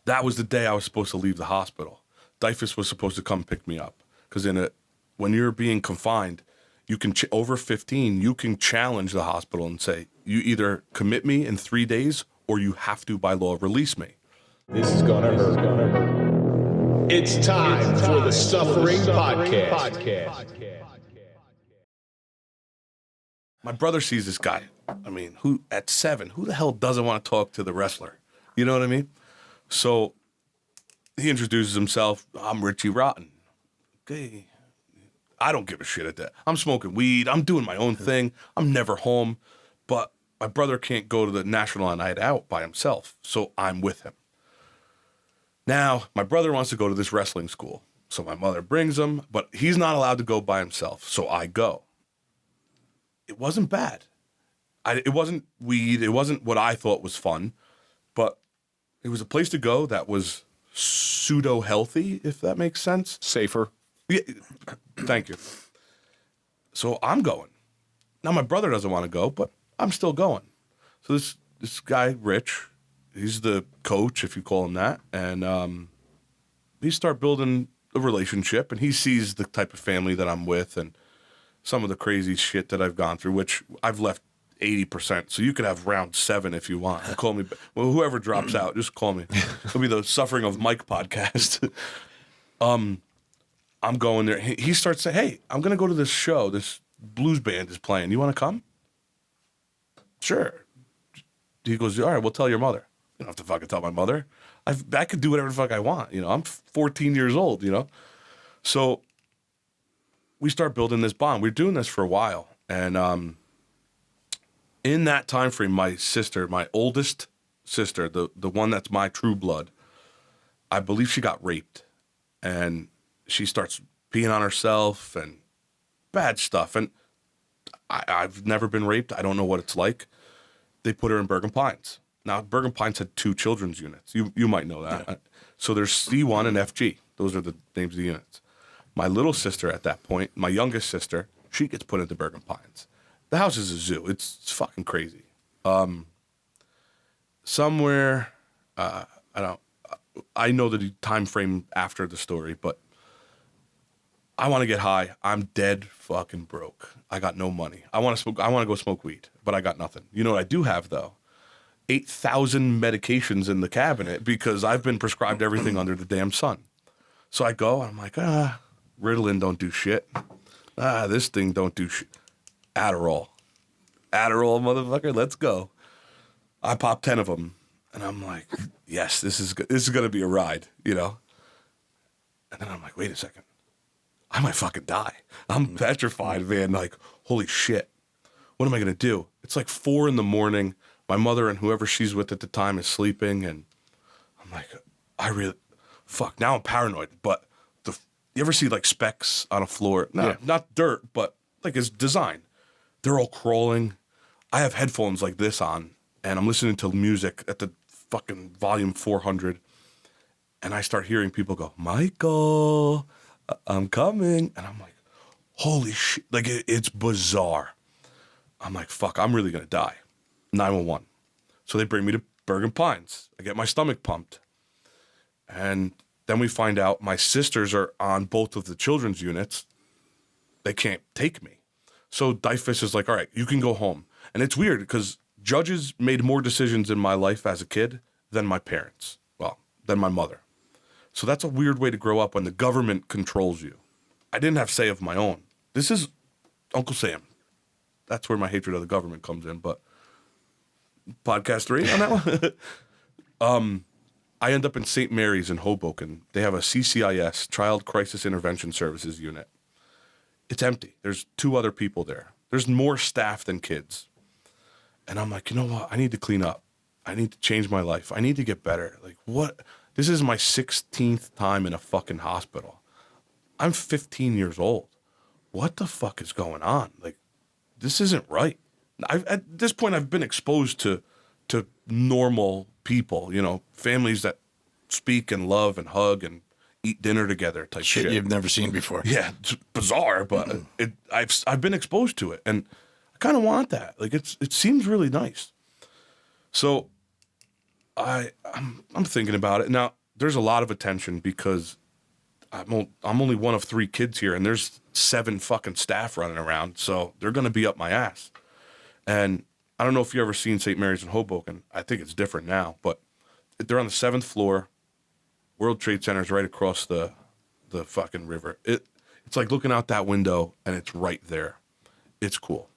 That was the day I was supposed to leave the hospital. Dyfus was supposed to come pick me up because when you're being confined, you can over 15, you can challenge the hospital and say, you either commit me in 3 days or you have to, by law, release me. This is gonna hurt. It's time for the Suffering Podcast. My brother sees this guy. I mean, who at 7, who the hell doesn't want to talk to the wrestler? You know what I mean? So he introduces himself. I'm Richie Rotten. Okay. I don't give a shit at that. I'm smoking weed. I'm doing my own thing. I'm never home. But my brother can't go to the National Night Out by himself, so I'm with him. Now, my brother wants to go to this wrestling school, so my mother brings him, but he's not allowed to go by himself, so I go. It wasn't bad. It wasn't weed. It wasn't what I thought was fun, but it was a place to go that was pseudo-healthy, if that makes sense. Safer. Yeah, thank you. So I'm going. Now my brother doesn't want to go, but I'm still going. So this guy, Rich, he's the coach, if you call him that, and we start building a relationship, and he sees the type of family that I'm with and some of the crazy shit that I've gone through, which I've left 80%. So you could have round 7 if you want. Call me. Well, whoever drops out, just call me. It'll be the Suffering of Mike podcast. I'm going there. He starts saying, hey, I'm going to go to this show. This blues band is playing. You want to come? Sure. He goes, all right, we'll tell your mother. You don't have to fucking tell my mother. I could do whatever the fuck I want. I'm 14 years old, So we start building this bond. We're doing this for a while. And in that time frame, my sister, my oldest sister, the one that's my true blood, I believe she got raped. And she starts peeing on herself and bad stuff. And I've never been raped. I don't know what it's like. They put her in Bergen Pines. Now, Bergen Pines had 2 children's units. You might know that. Yeah. So there's C1 and FG. Those are the names of the units. My little sister at that point, my youngest sister, she gets put into Bergen Pines. The house is a zoo. It's fucking crazy. Somewhere, I know the time frame after the story, but I want to get high. I'm dead fucking broke. I got no money. I want to smoke. I want to go smoke weed, but I got nothing. You know what I do have though? 8,000 medications in the cabinet because I've been prescribed everything under the damn sun. So I go, and I'm like, Ritalin don't do shit. This thing don't do shit. Adderall, motherfucker, let's go. I pop 10 of them, and I'm like, yes, this is gonna be a ride, And then I'm like, wait a second, I might fucking die. I'm petrified, man. Like, holy shit, what am I gonna do? It's like 4 a.m. My mother and whoever she's with at the time is sleeping, and I'm like, now I'm paranoid. But you ever see like specks on a floor? No, yeah. Not dirt, but like it's design. They're all crawling. I have headphones like this on, and I'm listening to music at the fucking volume 400, and I start hearing people go, Michael, I'm coming. And I'm like, holy shit. Like, it's bizarre. I'm like, fuck, I'm really going to die. 911. So they bring me to Bergen Pines. I get my stomach pumped. And then we find out my sisters are on both of the children's units. They can't take me. So Dyfus is like, all right, you can go home. And it's weird because judges made more decisions in my life as a kid than my parents. Well, than my mother. So that's a weird way to grow up when the government controls you. I didn't have say of my own. This is Uncle Sam. That's where my hatred of the government comes in. But podcast 3 on that one. I end up in St. Mary's in Hoboken. They have a CCIS, Child Crisis Intervention Services unit. It's empty. There's 2 other people there. There's more staff than kids. And I'm like, you know what? I need to clean up. I need to change my life. I need to get better. Like, what? This is my 16th time in a fucking hospital. I'm 15 years old. What the fuck is going on? Like, this isn't right. At this point, I've been exposed to normal people, families that speak and love and hug and eat dinner together type shit. You've never seen before. Yeah, it's bizarre, but I've been exposed to it, and I kind of want that. Like, it seems really nice. So I'm thinking about it now. There's a lot of attention because I'm only one of 3 kids here, and there's 7 fucking staff running around, so they're gonna be up my ass. And I don't know if you ever seen St. Mary's in Hoboken. I think it's different now, but they're on the 7th floor. World Trade Center's right across the fucking river. It's like looking out that window, and it's right there. It's cool.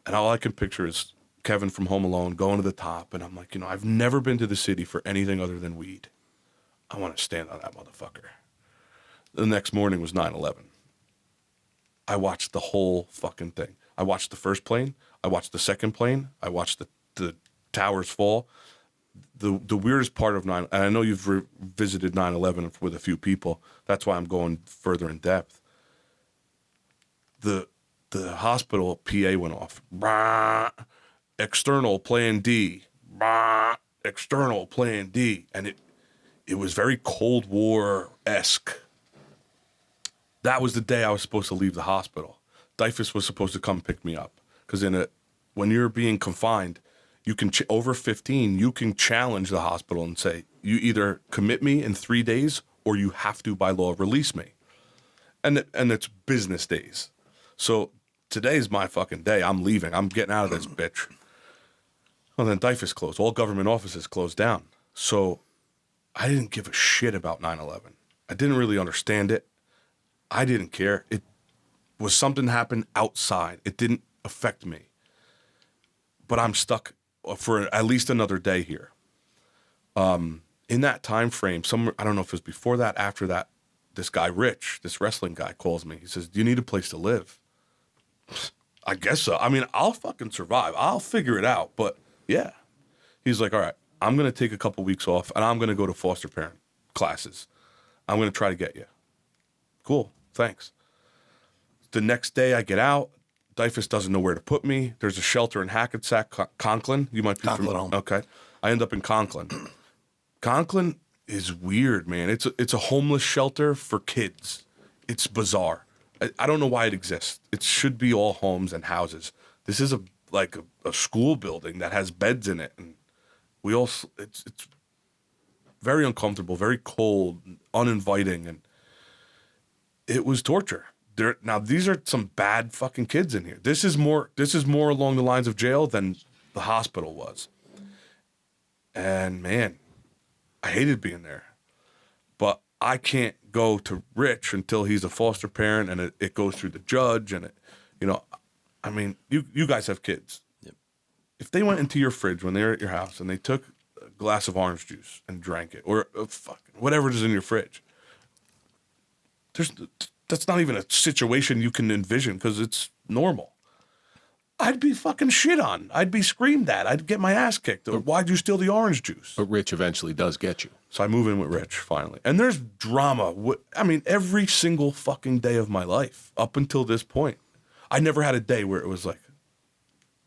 And all I can picture is Kevin from Home Alone going to the top, and I'm like, I've never been to the city for anything other than weed. I want to stand on that motherfucker. The next morning was 9/11. I watched the whole fucking thing. I watched the first plane. I watched the second plane. I watched the towers fall. The weirdest part of 9, and I know you've visited 9/11 with a few people. That's why I'm going further in depth. The hospital PA went off. Bah, external plan D. Bah, external plan D. And it was very Cold War-esque. That was the day I was supposed to leave the hospital. Dyfus was supposed to come pick me up. Because when you're being confined, you can over 15, you can challenge the hospital and say, you either commit me in 3 days or you have to, by law, release me. And it's business days. So today's my fucking day. I'm leaving. I'm getting out of this bitch. Well, then Dyfus closed. All government offices closed down. So I didn't give a shit about 9/11. I didn't really understand it. I didn't care. It was something happened outside. It didn't affect me. But I'm stuck for at least another day here. In that time frame, I don't know if it was before that, after that, this guy, Rich, this wrestling guy, calls me. He says, do you need a place to live? I guess so. I mean, I'll fucking survive. I'll figure it out. But yeah. He's like, all right, I'm going to take a couple weeks off, and I'm going to go to foster parent classes. I'm going to try to get you. Cool. Thanks. The next day I get out. Dyfus doesn't know where to put me. There's a shelter in Hackensack, Conklin. You might be familiar. Okay. I end up in Conklin. Conklin is weird, man. It's a homeless shelter for kids. It's bizarre. I don't know why it exists. It should be all homes and houses. This is a school building that has beds in it, and it's very uncomfortable, very cold, uninviting, and it was torture. Now these are some bad fucking kids in here. This is more along the lines of jail than the hospital was. And man, I hated being there. But I can't go to Rich until he's a foster parent, and it goes through the judge, and I mean, you guys have kids. Yep. If they went into your fridge when they were at your house and they took a glass of orange juice and drank it, or whatever is in your fridge, that's not even a situation you can envision because it's normal. I'd be fucking shit on. I'd be screamed at. I'd get my ass kicked. Or, why'd you steal the orange juice? But Rich eventually does get you. So I move in with Rich, finally. And there's drama. I mean, every single fucking day of my life up until this point. I never had a day where it was like,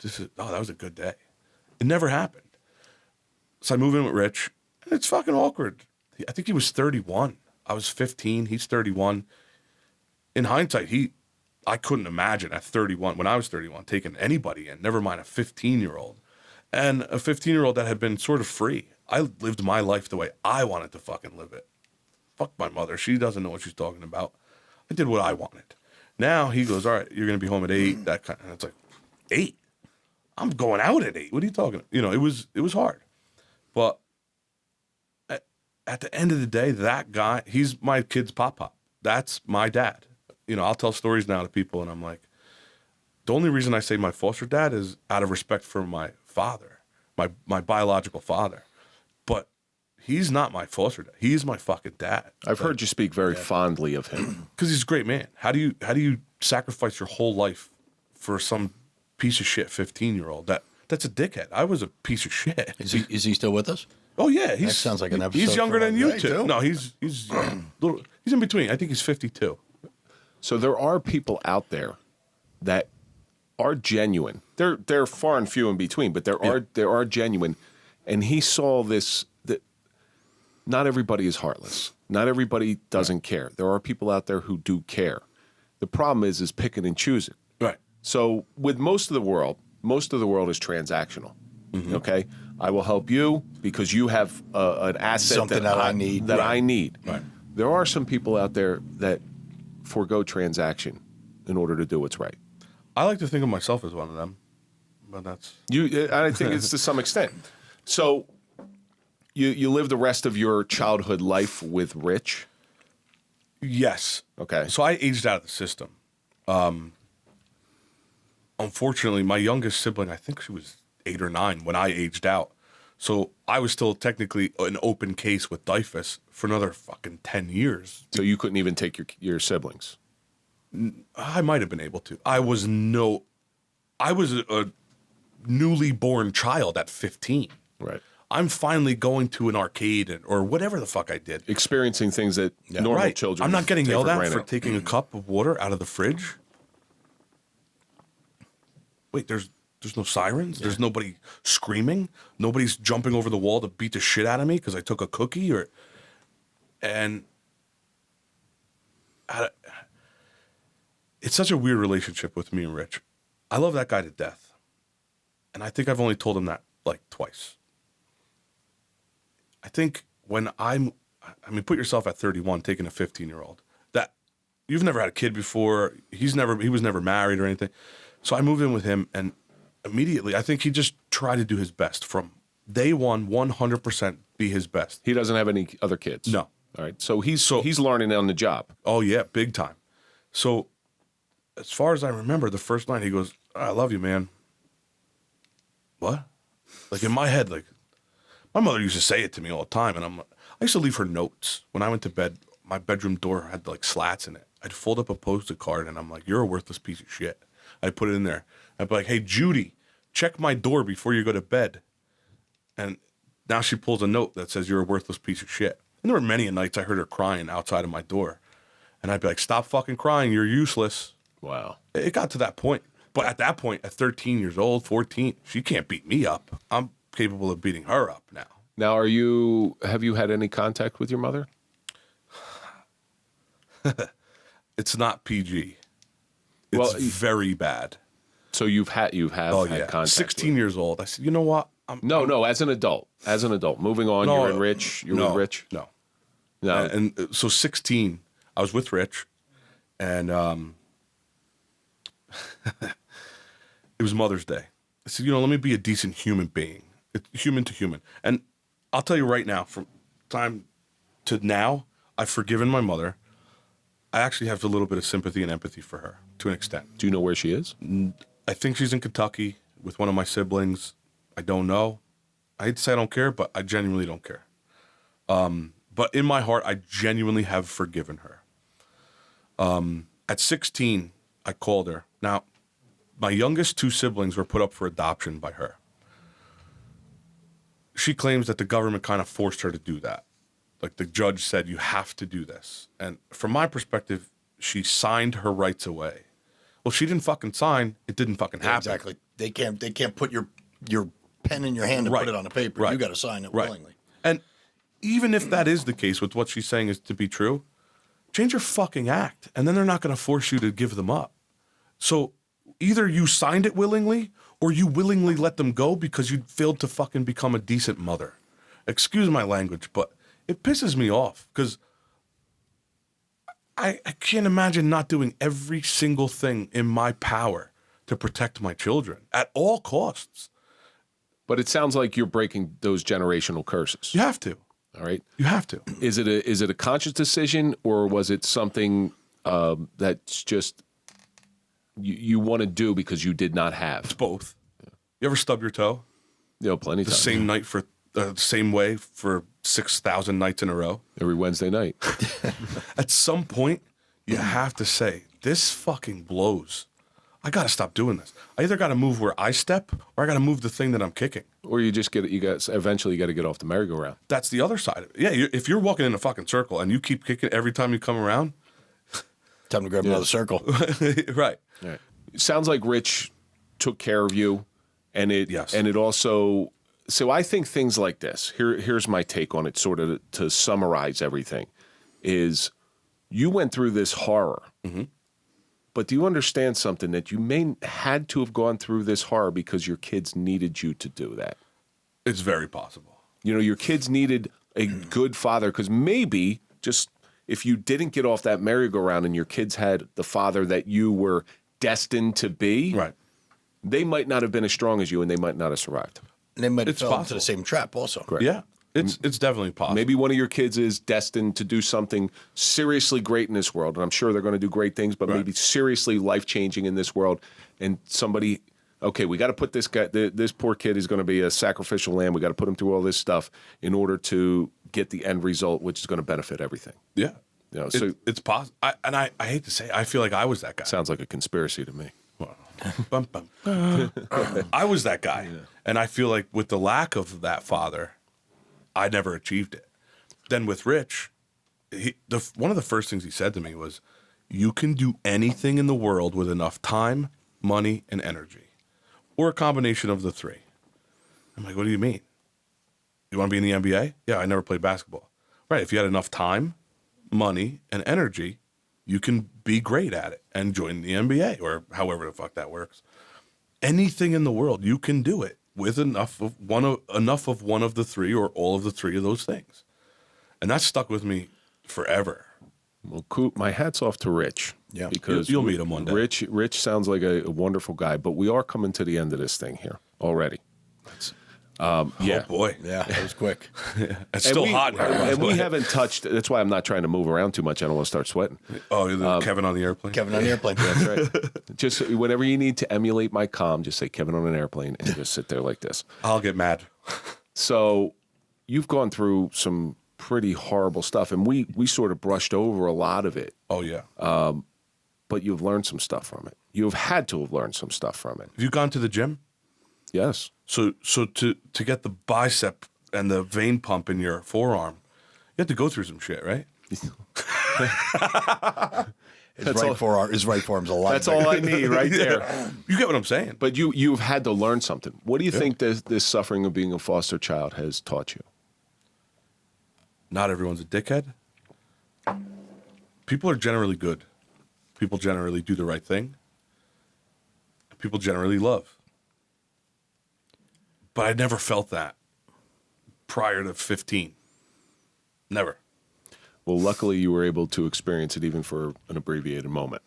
that was a good day. It never happened. So I move in with Rich, and it's fucking awkward. I think he was 31. I was 15. He's 31. In hindsight, I couldn't imagine at 31, when I was 31, taking anybody in, never mind a 15-year-old. And a 15-year-old that had been sort of free. I lived my life the way I wanted to fucking live it. Fuck my mother. She doesn't know what she's talking about. I did what I wanted. Now he goes, all right, you're going to be home at 8, that kind of, and it's like, 8? I'm going out at 8. What are you talking about? It was hard. But at the end of the day, that guy, he's my kid's pop-pop. That's my dad. I'll tell stories now to people, and I'm like, the only reason I say my foster dad is out of respect for my father, my biological father. But he's not my foster dad. He's my fucking dad. I've heard you speak very fondly of him. Because he's a great man. How do you sacrifice your whole life for some piece of shit 15-year-old? That's a dickhead. I was a piece of shit. Is he still with us? Oh yeah, That sounds like an episode. He's younger from than a you day, two. too. No, he's he's in between. I think he's 52. So there are people out there that are genuine. They're far and few in between, but there are genuine. And he saw this, that not everybody is heartless. Not everybody doesn't care. There are people out there who do care. The problem is picking and choosing. Right. So with most of the world is transactional. Mm-hmm. Okay? I will help you because you have an asset Something that I need. That Right. I need. Right. There are some people out there that forego transaction in order to do what's right. I like to think of myself as one of them, but that's I think it's to some extent. So you live the rest of your childhood life with Rich. yes. Okay. So I aged out of the system. Unfortunately, my youngest sibling, I think she was 8 or 9 when I aged out. So I was still technically an open case with DIFUS for another fucking 10 years. So you couldn't even take your siblings. I might have been able to. I was a newly born child at 15. Right. I'm finally going to an arcade or whatever the fuck I did. Experiencing things that normal Right. children I'm not getting take yelled at for granted. taking a cup of water out of the fridge. Wait, there's no sirens? There's nobody screaming? Nobody's jumping over the wall to beat the shit out of me because I took a cookie? It's such a weird relationship with me and Rich. I love that guy to death. And I think I've only told him that like twice. I think when put yourself at 31 taking a 15-year-old. That you've never had a kid before. He was never married or anything. So I moved in with him, and immediately I think he just tried to do his best from day one, 100% be his best. He doesn't have any other kids. No. All right. So he's learning on the job. Oh yeah, big time. So as far as I remember, the first night he goes, "I love you, man." What? Like in my head, like my mother used to say it to me all the time, and I used to leave her notes when I went to bed. My bedroom door had like slats in it. I'd fold up a Post-it card, and I'm like, "You're a worthless piece of shit." I'd put it in there. I'd be like, "Hey Judy, check my door before you go to bed." And now she pulls a note that says, "You're a worthless piece of shit." And there were many nights I heard her crying outside of my door, and I'd be like, "Stop fucking crying. You're useless." Wow. It got to that point. But at that point, at 13 years old, 14, she can't beat me up. I'm capable of beating her up now. Now, have you had any contact with your mother? It's not PG. It's very bad. So you have had contact. 16 years old. I said, you know what? No, as an adult. Moving on, No, you're in Rich. You're with Rich. No. No. And so 16, I was with Rich, and it was Mother's Day. I said, let me be a decent human being. It's human to human. And I'll tell you right now, from time to now, I've forgiven my mother. I actually have a little bit of sympathy and empathy for her to an extent. Do you know where she is? I think she's in Kentucky with one of my siblings. I don't know. I hate to say I don't care, but I genuinely don't care. But in my heart, I genuinely have forgiven her. At 16, I called her. Now, my youngest 2 siblings were put up for adoption by her. She claims that the government kind of forced her to do that. Like the judge said, you have to do this. And from my perspective, she signed her rights away. Well, she didn't fucking sign. It didn't fucking happen. Exactly. They can't put your pen in your hand and Right. put it on a paper. Right. You got to sign it Right. willingly. And even if that is the case with what she's saying is to be true, change your fucking act. And then they're not going to force you to give them up. So either you signed it willingly or you willingly let them go because you failed to fucking become a decent mother. Excuse my language, but it pisses me off because I can't imagine not doing every single thing in my power to protect my children at all costs. But it sounds like you're breaking those generational curses. You have to. All right. You have to. Is it a conscious decision, or was it something that's just you want to do because you did not have? It's both. You ever stub your toe? Plenty of The times. same night for the same way for 6,000 nights in a row. Every Wednesday night. At some point, you have to say, this fucking blows. I got to stop doing this. I either got to move where I step or I got to move the thing that I'm kicking. Or eventually you got to get off the merry-go-round. That's the other side of it. Yeah, if you're walking in a fucking circle and you keep kicking every time you come around. Time to grab another circle. Right. Right. It sounds like Rich took care of you, and Yes. it also. So I think things like this. Here's my take on it, sort of to summarize everything, is you went through this horror, but do you understand something that you had to have gone through this horror because your kids needed you to do that? It's very possible. You know, your kids needed a good father because maybe just if you didn't get off that merry-go-round and your kids had the father that you were destined to be, Right. they might not have been as strong as you and they might not have survived. And they might have It's fell into possible. the same trap also. Correct. Yeah. It's definitely possible. Maybe one of your kids is destined to do something seriously great in this world, and I'm sure they're going to do great things, but maybe seriously life-changing in this world. And somebody, okay, we got to put this guy, this poor kid is going to be a sacrificial lamb. We got to put him through all this stuff in order to get the end result, which is going to benefit everything. Yeah. You know, so It's possible. I hate to say it, I feel like I was that guy. sounds like a conspiracy to me. Bum, bum. I was that guy. Yeah. And I feel like with the lack of that father, I never achieved it. Then with Rich, one of the first things he said to me was, you can do anything in the world with enough time, money, and energy. Or a combination of the three. I'm like, what do you mean? You want to be in the NBA? Yeah, I never played basketball. Right, if you had enough time, money, and energy, you can be great at it and join the NBA or however the fuck that works. Anything in the world, you can do it with enough of one of the three or all of the three of those things. And that stuck with me forever. Well, cool. My hat's off to Rich. Yeah. Because You'll meet him one day. Rich sounds like a wonderful guy, but we are coming to the end of this thing here already. Oh boy. Yeah, that was quick. It's still hot in here, by And the we way. haven't touched, that's why I'm not trying to move around too much. I don't want to start sweating. Oh, Kevin on the airplane? Kevin on the airplane. That's right. Just whenever you need to emulate my calm, just say Kevin on an airplane and just sit there like this. I'll get mad. So you've gone through some pretty horrible stuff, and we sort of brushed over a lot of it, Oh, yeah. but you've learned some stuff from it. You've had to have learned some stuff from it. Have you gone to the gym? Yes. So to get the bicep and the vein pump in your forearm, you have to go through some shit, right? His right forearm's a lot That's bigger. all I need right there. You get what I'm saying? But you've had to learn something. What do you think this suffering of being a foster child has taught you? Not everyone's a dickhead. People are generally good. People generally do the right thing. People generally love. But I never felt that prior to 15. Never. Well, luckily you were able to experience it even for an abbreviated moment.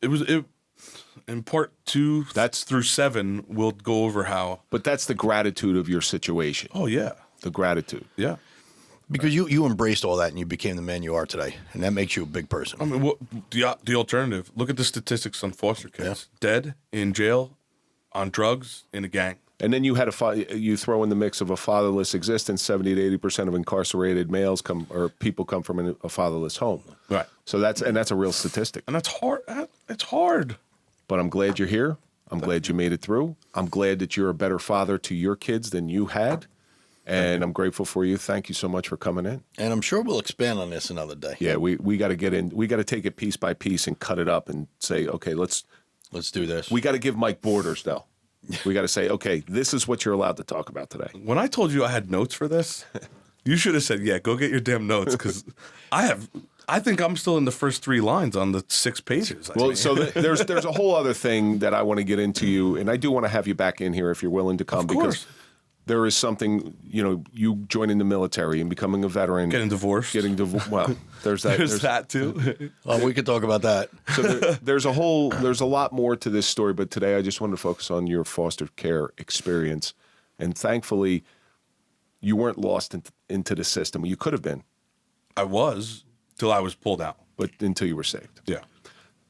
In part 2 That's through 7, we'll go over how. But that's the gratitude of your situation. Oh, yeah. The gratitude. Yeah. Because you embraced all that and you became the man you are today. And that makes you a big person. I mean, the alternative, look at the statistics on foster kids. Yeah. Dead, in jail, on drugs, in a gang. And then you had you throw in the mix of a fatherless existence. 70 to 80% of incarcerated males people come from a fatherless home. Right. So that's a real statistic. And that's hard. It's hard. But I'm glad you're here. I'm glad you made it through. I'm glad that you're a better father to your kids than you had. And I'm grateful for you. Thank you so much for coming in. And I'm sure we'll expand on this another day. Yeah, we got to get in. We got to take it piece by piece and cut it up and say, okay, let's do this. We got to give Mike borders, though. We got to say, okay, this is what you're allowed to talk about today. When I told you I had notes for this, you should have said, yeah, go get your damn notes, because I think I'm still in the first 3 lines on the 6 pages. So there's a whole other thing that I want to get into you, and I do want to have you back in here if you're willing to come. Of course. Because there is something, you joining the military and becoming a veteran. Getting divorced. Well, there's that. There's that too. Oh, we could talk about that. So there's a lot more to this story, but today I just wanted to focus on your foster care experience. And thankfully, you weren't lost into the system. You could have been. I was, till I was pulled out. But until you were saved. Yeah.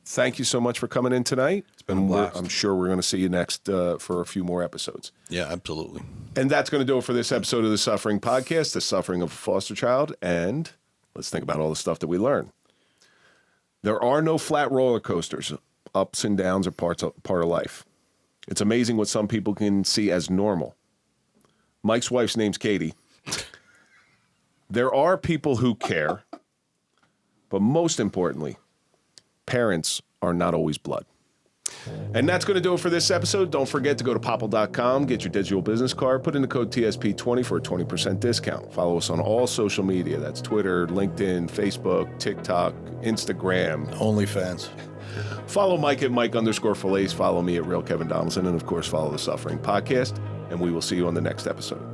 Thank you so much for coming in tonight. It's been a blast. I'm sure we're going to see you next for a few more episodes. Yeah, absolutely. And that's going to do it for this episode of The Suffering Podcast, The Suffering of a Foster Child. And let's think about all the stuff that we learned. There are no flat roller coasters. Ups and downs are part of life. It's amazing what some people can see as normal. Mike's wife's name's Katie. There are people who care, but most importantly, parents are not always blood. And that's going to do it for this episode. Don't forget to go to popple.com, get your digital business card, put in the code TSP20 for a 20% discount. Follow us on all social media. That's Twitter, LinkedIn, Facebook, TikTok, Instagram. OnlyFans. Follow Mike at Mike_Failace. Follow me at Real Kevin Donaldson. And, of course, follow The Suffering Podcast. and we will see you on the next episode.